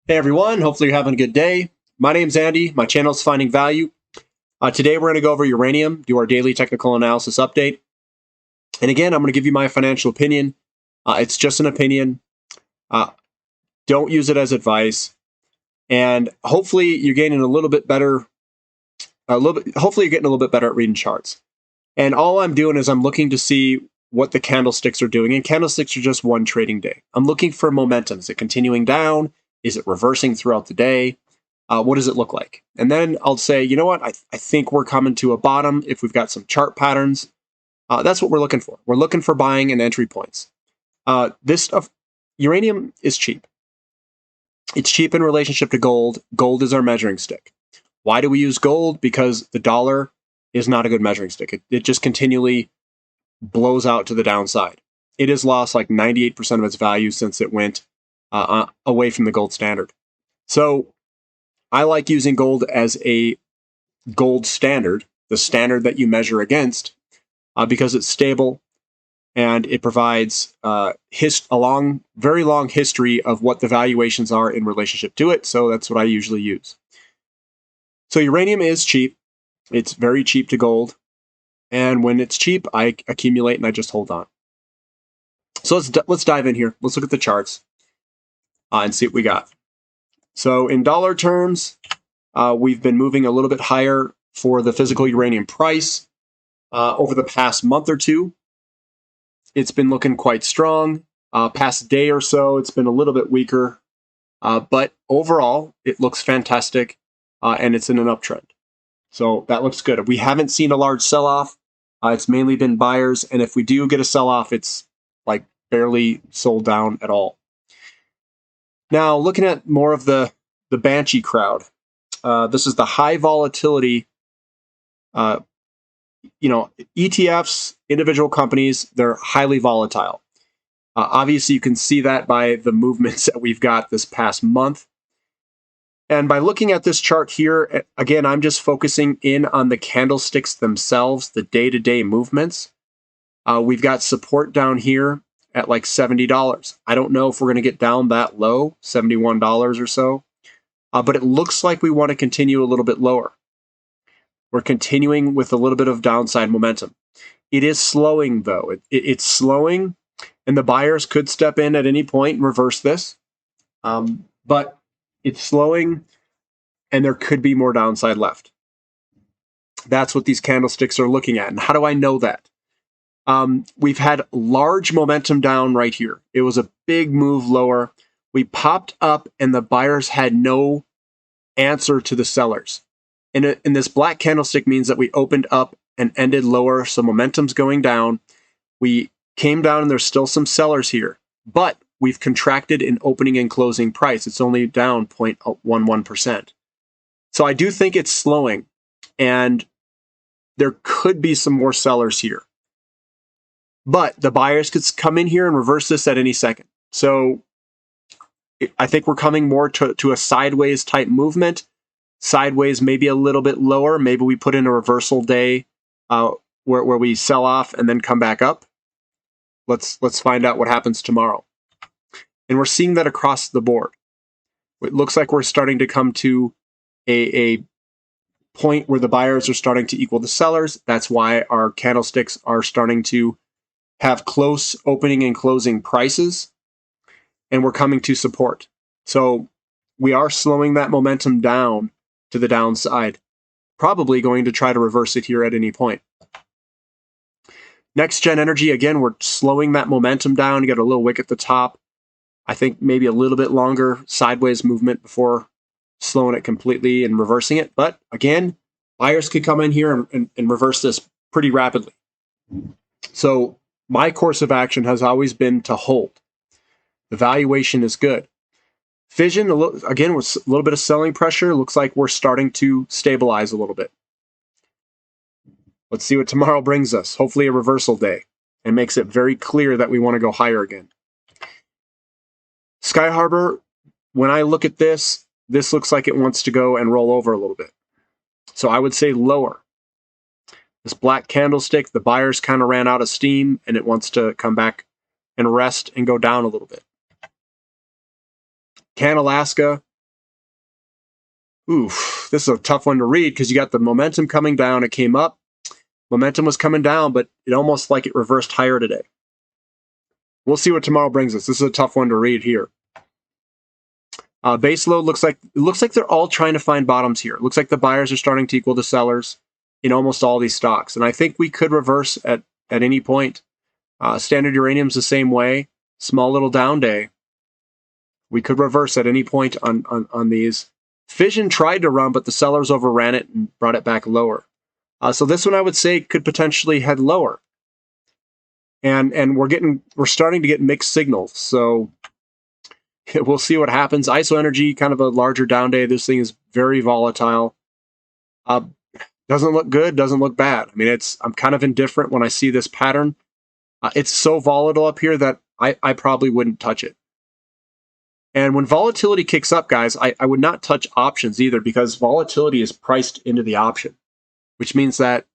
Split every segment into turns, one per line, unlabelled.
Hey everyone, hopefully you're having a good day. My name's Andy, my channel's Finding Value. Today we're going to go over uranium, do our daily technical analysis update. And again, I'm going to give you my financial opinion. It's just an opinion. Don't use it as advice. And hopefully you're getting a little bit better, hopefully you're getting a little bit better at reading charts. And all I'm doing is I'm looking to see what the candlesticks are doing. And candlesticks are just one trading day. I'm looking for momentum. Is it continuing down? Is it reversing throughout the day? What does it look like? And then I'll say, you know what? I think we're coming to a bottom if we've got some chart patterns. That's what we're looking for. We're looking for buying and entry points. This stuff, uranium is cheap. It's cheap in relationship to gold. Gold is our measuring stick. Why do we use gold? Because the dollar is not a good measuring stick. It just continually blows out to the downside. It has lost like 98% of its value since it went away from the gold standard. So I like using gold as a gold standard, the standard that you measure against, because it's stable and it provides a very long history of what the valuations are in relationship to it. So that's what I usually use. So uranium is cheap. It's very cheap to gold. And when it's cheap, I accumulate and I just hold on. So let's dive in here. Let's look at the charts and see what we got. So in dollar terms, we've been moving a little bit higher for the physical uranium price over the past month or two. It's been looking quite strong. Past day or so, it's been a little bit weaker. But overall, it looks fantastic, and it's in an uptrend. So that looks good. We haven't seen a large sell-off. It's mainly been buyers, and if we do get a sell-off, it's like barely sold down at all. Now, looking at more of the Banshee crowd, this is the high volatility, ETFs, individual companies, they're highly volatile. Obviously, you can see that by the movements that we've got this past month. And by looking at this chart here, again, I'm just focusing in on the candlesticks themselves, the day-to-day movements. We've got support down here at like $70. I don't know if we're going to get down that low, $71 or so, but it looks like we want to continue a little bit lower. We're continuing with a little bit of downside momentum. It is slowing, though. It's slowing, and the buyers could step in at any point and reverse this, but it's slowing, and there could be more downside left. That's what these candlesticks are looking at. And how do I know that? We've had large momentum down right here. It was a big move lower. We popped up, and the buyers had no answer to the sellers. And this black candlestick means that we opened up and ended lower, so momentum's going down. We came down, and there's still some sellers here, but we've contracted in opening and closing price. It's only down 0.11%. So I do think it's slowing, and there could be some more sellers here. But the buyers could come in here and reverse this at any second. So I think we're coming more to a sideways type movement. Sideways, maybe a little bit lower. Maybe we put in a reversal day where we sell off and then come back up. Let's find out what happens tomorrow. And we're seeing that across the board. It looks like we're starting to come to a point where the buyers are starting to equal the sellers. That's why our candlesticks are starting to have close opening and closing prices, and we're coming to support. So we are slowing that momentum down to the downside, probably going to try to reverse it here at any point. Next Gen Energy, again, we're slowing that momentum down. You got a little wick at the top. I think maybe a little bit longer sideways movement before slowing it completely and reversing it. But again, buyers could come in here and reverse this pretty rapidly. So my course of action has always been to hold. The valuation is good. Fission, again, with a little bit of selling pressure, looks like we're starting to stabilize a little bit. Let's see what tomorrow brings us. Hopefully a reversal day, and makes it very clear that we want to go higher again. Sky Harbor, when I look at this looks like it wants to go and roll over a little bit. So I would say lower. This black candlestick, the buyers kind of ran out of steam, and it wants to come back and rest and go down a little bit. Can Alaska, Oof, this is a tough one to read because you got the momentum coming down. It came up. Momentum was coming down, but it almost like it reversed higher today. We'll see what tomorrow brings us. This is a tough one to read here. Base load looks like they're all trying to find bottoms here. It looks like the buyers are starting to equal the sellers in almost all these stocks, and I think we could reverse at any point. Standard Uranium's the same way. Small little down day. We could reverse at any point on these. Fission tried to run, but the sellers overran it and brought it back lower. So this one I would say could potentially head lower. And we're starting to get mixed signals. So we'll see what happens. ISO Energy, kind of a larger down day. This thing is very volatile. Doesn't look good, doesn't look bad. I mean, I'm kind of indifferent when I see this pattern. It's so volatile up here that I probably wouldn't touch it. And when volatility kicks up, guys, I would not touch options either, because volatility is priced into the option, which means that,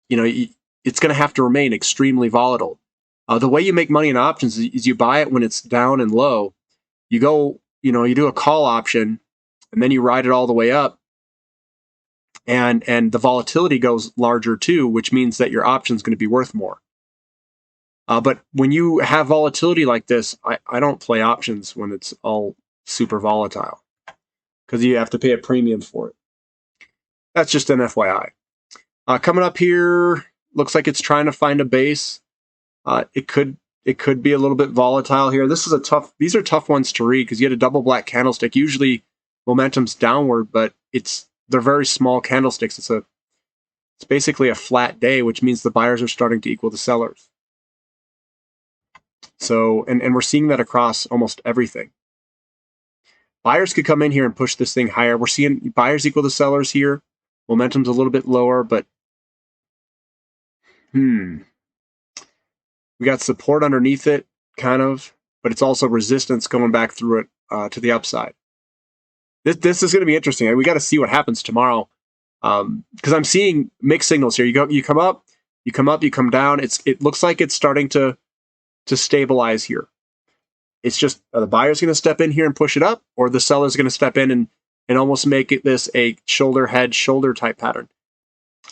it's going to have to remain extremely volatile. The way you make money in options is you buy it when it's down and low. You go, you do a call option, and then you ride it all the way up. And the volatility goes larger too, which means that your option is going to be worth more. But when you have volatility like this, I don't play options when it's all super volatile, because you have to pay a premium for it. That's just an FYI. Coming up here, looks like it's trying to find a base. It could be a little bit volatile here. These are tough ones to read because you had a double black candlestick. Usually momentum's downward, but they're very small candlesticks. It's basically a flat day, which means the buyers are starting to equal the sellers. So, and we're seeing that across almost everything. Buyers could come in here and push this thing higher. We're seeing buyers equal the sellers here. Momentum's a little bit lower, but we got support underneath it, kind of, but it's also resistance going back through it to the upside. This is going to be interesting. We got to see what happens tomorrow, because I'm seeing mixed signals here. You come up, you come down. It looks like it's starting to stabilize here. It's just, are the buyers going to step in here and push it up, or the seller's going to step in and almost make this a shoulder head shoulder type pattern?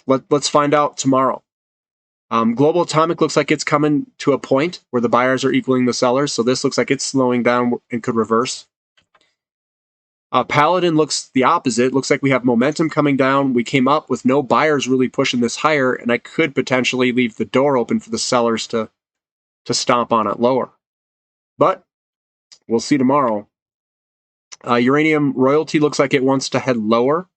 Let's find out tomorrow. Global Atomic looks like it's coming to a point where the buyers are equaling the sellers, so this looks like it's slowing down and could reverse. Paladin looks the opposite. Looks like we have momentum coming down. We came up with no buyers really pushing this higher, and I could potentially leave the door open for the sellers to stomp on it lower. But we'll see tomorrow. Uranium Royalty looks like it wants to head lower.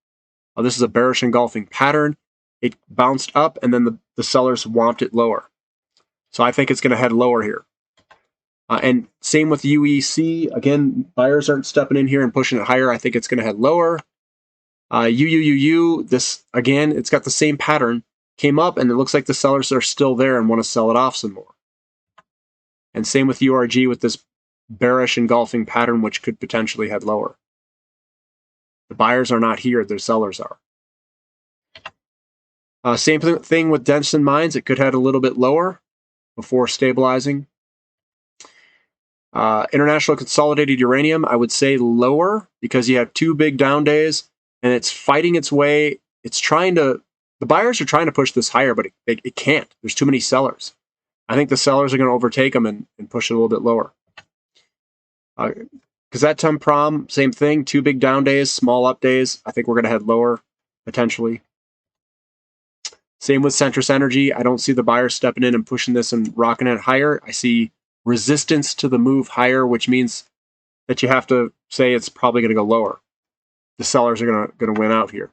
This is a bearish engulfing pattern. It bounced up, and then the sellers swamped it lower. So I think it's going to head lower here. And same with UEC. Again, buyers aren't stepping in here and pushing it higher. I think it's going to head lower. UUUU, this, again, it's got the same pattern. Came up, and it looks like the sellers are still there and want to sell it off some more. And same with URG with this bearish engulfing pattern, which could potentially head lower. The buyers are not here, the sellers are. Same thing with Denson Mines. It could head a little bit lower before stabilizing. International Consolidated Uranium, I would say lower, because you have two big down days, and it's fighting its way. The buyers are trying to push this higher, but it can't. There's too many sellers. I think the sellers are going to overtake them and push it a little bit lower. Kazatomprom Prom, same thing. Two big down days, small up days. I think we're going to head lower, potentially. Same with Centrus Energy. I don't see the buyers stepping in and pushing this and rocking it higher. I see resistance to the move higher, which means that you have to say it's probably going to go lower. The sellers are going to win out here.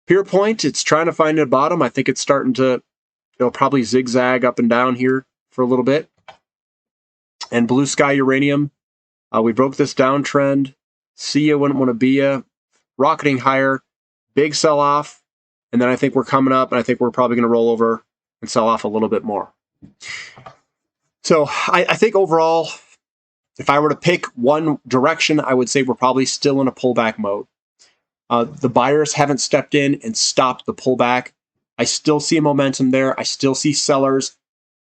Pierpoint, it's trying to find a bottom. I think it'll probably zigzag up and down here for a little bit. And Blue Sky Uranium, we broke this downtrend. See ya, wouldn't want to be ya. Rocketing higher, big sell-off. And then I think we're coming up, and I think we're probably going to roll over and sell off a little bit more. So I think overall, if I were to pick one direction, I would say we're probably still in a pullback mode. The buyers haven't stepped in and stopped the pullback. I still see momentum there. I still see sellers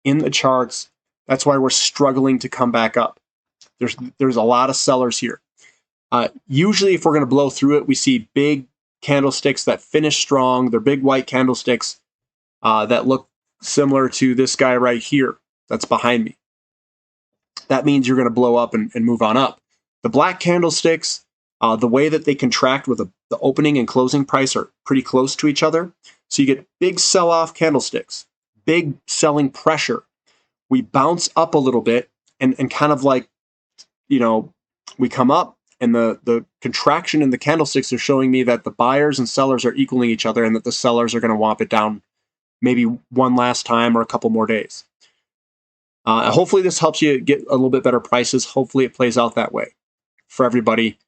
in the charts. That's why we're struggling to come back up. There's a lot of sellers here. Usually, if we're going to blow through it, we see big candlesticks that finish strong. They're big white candlesticks that look similar to this guy right here that's behind me. That means you're going to blow up and move on up. The black candlesticks, the way that they contract with the opening and closing price are pretty close to each other. So you get big sell-off candlesticks, big selling pressure. We bounce up a little bit and kind of like, we come up, and the contraction in the candlesticks are showing me that the buyers and sellers are equaling each other and that the sellers are going to whomp it down maybe one last time or a couple more days. Hopefully this helps you get a little bit better prices. Hopefully it plays out that way for everybody.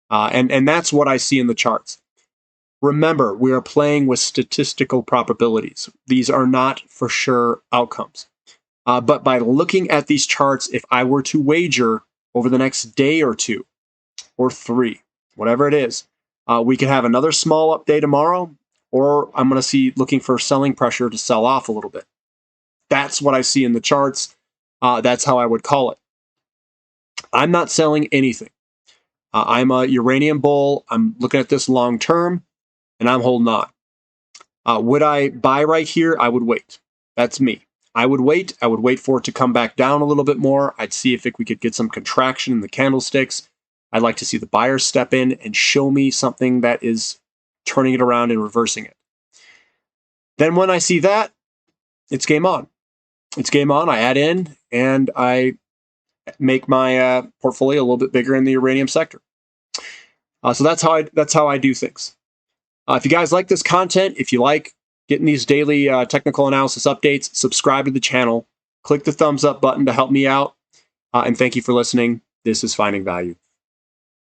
And that's what I see in the charts. Remember, we are playing with statistical probabilities. These are not for sure outcomes. But by looking at these charts, if I were to wager over the next day or two, or 3, whatever it is, we could have another small up day tomorrow, or I'm going to see looking for selling pressure to sell off a little bit. That's what I see in the charts. That's how I would call it. I'm not selling anything. I'm a uranium bull. I'm looking at this long term, and I'm holding on. Would I buy right here? I would wait. That's me. I would wait. I would wait for it to come back down a little bit more. I'd see if we could get some contraction in the candlesticks. I'd like to see the buyers step in and show me something that is turning it around and reversing it. Then when I see that, it's game on. It's game on. I add in and I make my portfolio a little bit bigger in the uranium sector. So that's how I do things. If you guys like this content, if you like getting these daily technical analysis updates, subscribe to the channel. Click the thumbs up button to help me out. And thank you for listening. This is Finding Value.